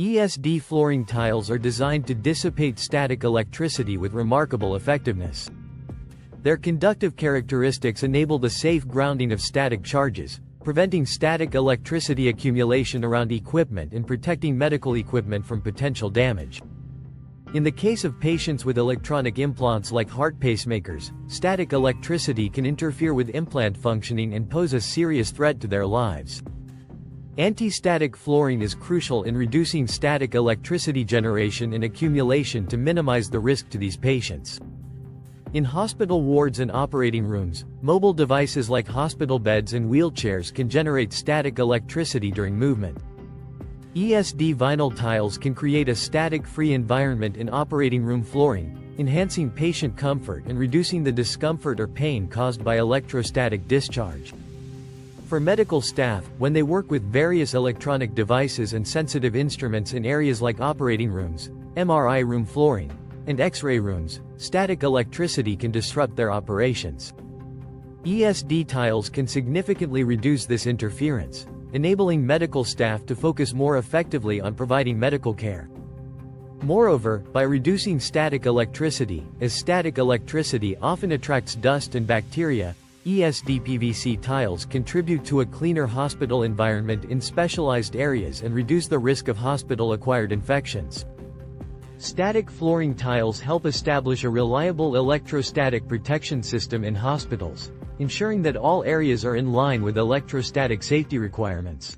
ESD flooring tiles are designed to dissipate static electricity with remarkable effectiveness. Their conductive characteristics enable the safe grounding of static charges, preventing static electricity accumulation around equipment and protecting medical equipment from potential damage. In the case of patients with electronic implants like heart pacemakers, static electricity can interfere with implant functioning and pose a serious threat to their lives. Antistatic flooring is crucial in reducing static electricity generation and accumulation to minimize the risk to these patients. In hospital wards and operating rooms, mobile devices like hospital beds and wheelchairs can generate static electricity during movement. ESD vinyl tiles can create a static-free environment in operating room flooring, enhancing patient comfort and reducing the discomfort or pain caused by electrostatic discharge. For medical staff, when they work with various electronic devices and sensitive instruments in areas like operating rooms, MRI room flooring, and X-ray rooms, static electricity can disrupt their operations. ESD tiles can significantly reduce this interference, enabling medical staff to focus more effectively on providing medical care. Moreover, by reducing static electricity, as static electricity often attracts dust and bacteria, ESD PVC tiles contribute to a cleaner hospital environment in specialized areas and reduce the risk of hospital-acquired infections. Static flooring tiles help establish a reliable electrostatic protection system in hospitals, ensuring that all areas are in line with electrostatic safety requirements.